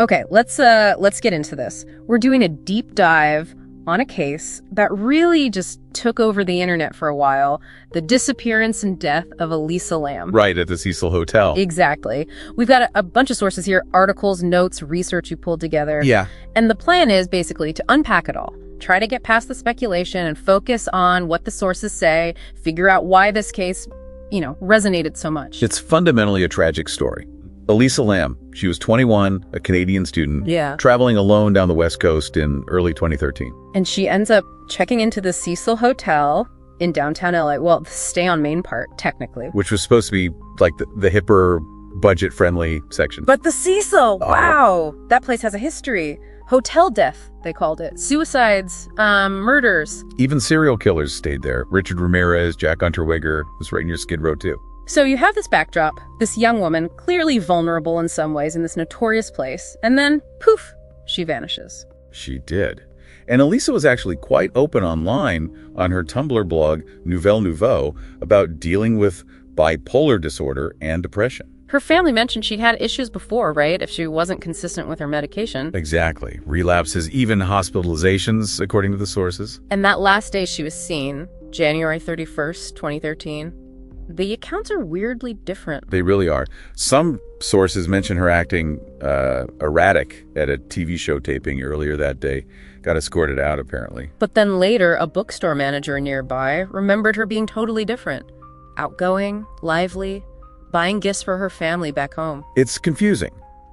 Okay, let's get into this. We're doing a deep dive on a case that really just took over the internet for a while, the disappearance and death of Elisa Lam. Right, at the Cecil Hotel. Exactly. We've got a bunch of sources here, articles, notes, research you pulled together. Yeah. And the plan is basically to unpack it all. Try to get past the speculation and focus on what the sources say, figure out why this case, resonated so much. It's fundamentally a tragic story. Elisa Lam, she was 21, a Canadian student, traveling alone down the West Coast in early 2013. And she ends up checking into the Cecil Hotel in downtown LA. Well, the stay on main part, technically. Which was supposed to be like the hipper, budget-friendly section. But the Cecil, wow, that place has a history. Hotel death, they called it. Suicides, murders. Even serial killers stayed there. Richard Ramirez, Jack Unterweger was right near Skid Row, too. So you have this backdrop, this young woman, clearly vulnerable in some ways in this notorious place, and then, poof, she vanishes. She did. And Elisa was actually quite open online on her Tumblr blog, Nouvelle Nouveau, about dealing with bipolar disorder and depression. Her family mentioned she'd had issues before, right? If she wasn't consistent with her medication. Exactly. Relapses, even hospitalizations, according to the sources. And that last day she was seen, January 31st, 2013, the accounts are weirdly different. They really are. Some sources mention her acting erratic at a TV show taping earlier that day. Got escorted out, apparently. But then later, a bookstore manager nearby remembered her being totally different. Outgoing, lively, buying gifts for her family back home. It's confusing.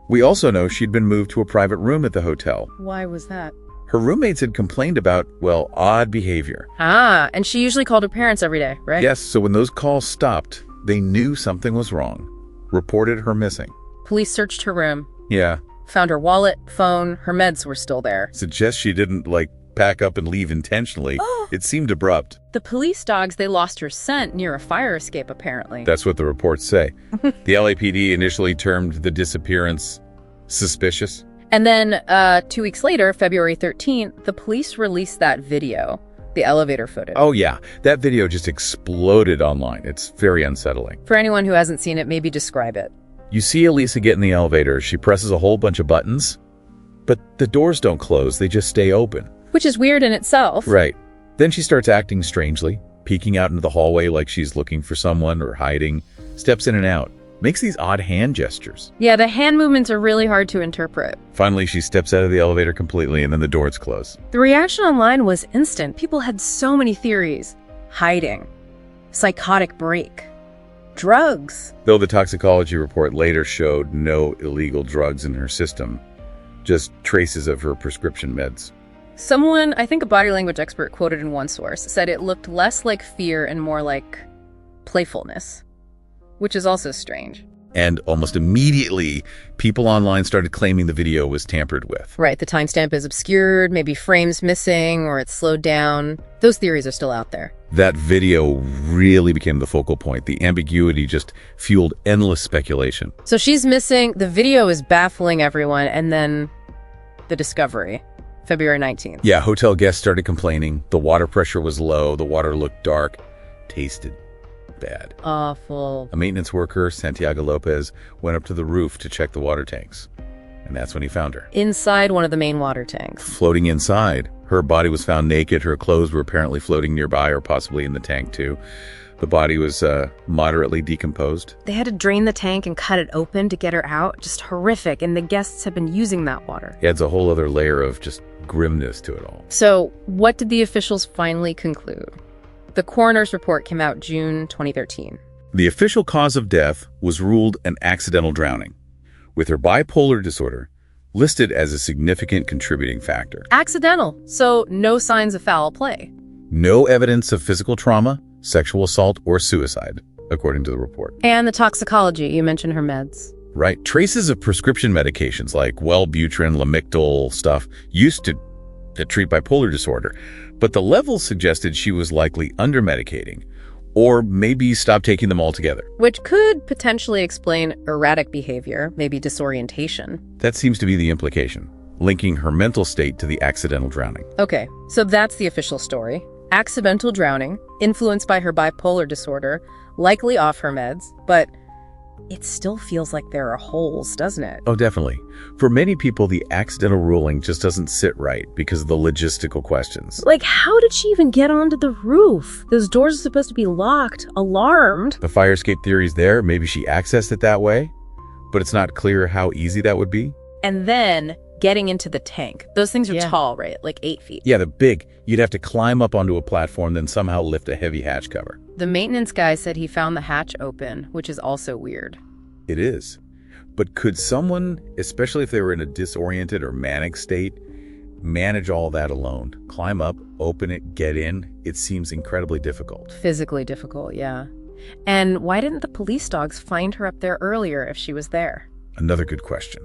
We also know she'd been moved to a private room at the hotel. Why was that? Her roommates had complained about, odd behavior. And she usually called her parents every day, right? Yes, so when those calls stopped, they knew something was wrong. Reported her missing. Police searched her room. Yeah. Found her wallet, phone, her meds were still there. Suggests she didn't, pack up and leave intentionally. It seemed abrupt. The police dogs, they lost her scent near a fire escape, apparently. That's what the reports say. The LAPD initially termed the disappearance suspicious. And then 2 weeks later, February 13th, the police released that video, the elevator footage. Oh, yeah. That video just exploded online. It's very unsettling. For anyone who hasn't seen it, maybe describe it. You see Elisa get in the elevator. She presses a whole bunch of buttons, but the doors don't close. They just stay open. Which is weird in itself. Right. Then she starts acting strangely, peeking out into the hallway like she's looking for someone or hiding, steps in and out. Makes these odd hand gestures. Yeah, the hand movements are really hard to interpret. Finally, she steps out of the elevator completely, and then the doors close. The reaction online was instant. People had so many theories. Hiding. Psychotic break. Drugs. Though the toxicology report later showed no illegal drugs in her system, just traces of her prescription meds. Someone, I think a body language expert quoted in one source, said it looked less like fear and more like playfulness. Which is also strange. And almost immediately, people online started claiming the video was tampered with. Right, the timestamp is obscured, maybe frames missing, or it's slowed down. Those theories are still out there. That video really became the focal point. The ambiguity just fueled endless speculation. So she's missing, the video is baffling everyone, and then the discovery, February 19th. Yeah, hotel guests started complaining. The water pressure was low, the water looked dark, tasted bad. Awful. A maintenance worker, Santiago Lopez, went up to the roof to check the water tanks. And that's when he found her. Inside one of the main water tanks. Floating inside. Her body was found naked. Her clothes were apparently floating nearby or possibly in the tank too. The body was moderately decomposed. They had to drain the tank and cut it open to get her out. Just horrific. And the guests have been using that water. It adds a whole other layer of just grimness to it all. So what did the officials finally conclude? The coroner's report came out June 2013. The official cause of death was ruled an accidental drowning, with her bipolar disorder listed as a significant contributing factor. Accidental, so no signs of foul play. No evidence of physical trauma, sexual assault, or suicide, according to the report. And the toxicology, you mentioned her meds. Right. Traces of prescription medications like Wellbutrin, Lamictal stuff used to treat bipolar disorder, but the levels suggested she was likely under-medicating, or maybe stopped taking them altogether. Which could potentially explain erratic behavior, maybe disorientation. That seems to be the implication, linking her mental state to the accidental drowning. Okay, so that's the official story. Accidental drowning, influenced by her bipolar disorder, likely off her meds, but it still feels like there are holes, doesn't it? Oh, definitely. For many people, the accidental ruling just doesn't sit right because of the logistical questions. Like, how did she even get onto the roof? Those doors are supposed to be locked, alarmed. The fire escape theory's there. Maybe she accessed it that way, but it's not clear how easy that would be. And then getting into the tank. Those things are tall, right? Like 8 feet. Yeah, they're big. You'd have to climb up onto a platform, then somehow lift a heavy hatch cover. The maintenance guy said he found the hatch open, which is also weird. It is. But could someone, especially if they were in a disoriented or manic state, manage all that alone? Climb up, open it, get in? It seems incredibly difficult. Physically difficult, yeah. And why didn't the police dogs find her up there earlier if she was there? Another good question.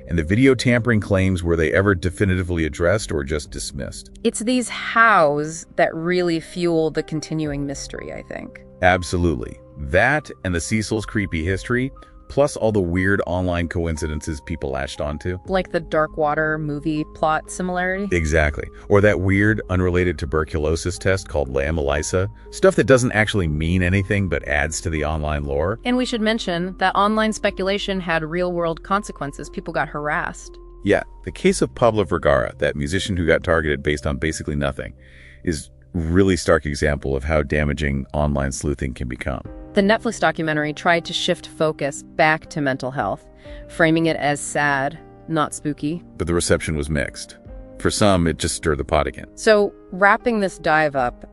And the video tampering claims, were they ever definitively addressed or just dismissed? It's these hows that really fuel the continuing mystery, I think. Absolutely. That and the Cecil's creepy history, plus all the weird online coincidences people latched onto. Like the Dark Water movie plot similarity? Exactly. Or that weird, unrelated tuberculosis test called Lam Elisa. Stuff that doesn't actually mean anything but adds to the online lore. And we should mention that online speculation had real-world consequences. People got harassed. Yeah, the case of Pablo Vergara, that musician who got targeted based on basically nothing, is really stark example of how damaging online sleuthing can become. The Netflix documentary tried to shift focus back to mental health, framing it as sad, not spooky. But the reception was mixed. For some, it just stirred the pot again. So, wrapping this dive up,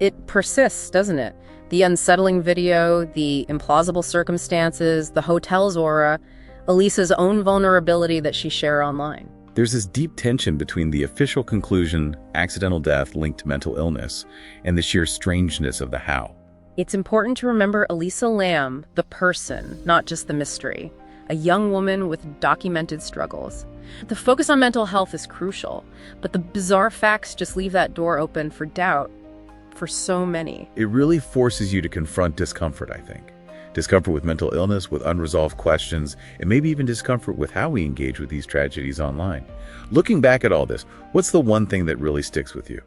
it persists, doesn't it? The unsettling video, the implausible circumstances, the hotel's aura, Elisa's own vulnerability that she shared online. There's this deep tension between the official conclusion, accidental death linked to mental illness, and the sheer strangeness of the how. It's important to remember Elisa Lam, the person, not just the mystery. A young woman with documented struggles. The focus on mental health is crucial, but the bizarre facts just leave that door open for doubt for so many. It really forces you to confront discomfort, I think. Discomfort with mental illness, with unresolved questions, and maybe even discomfort with how we engage with these tragedies online. Looking back at all this, what's the one thing that really sticks with you?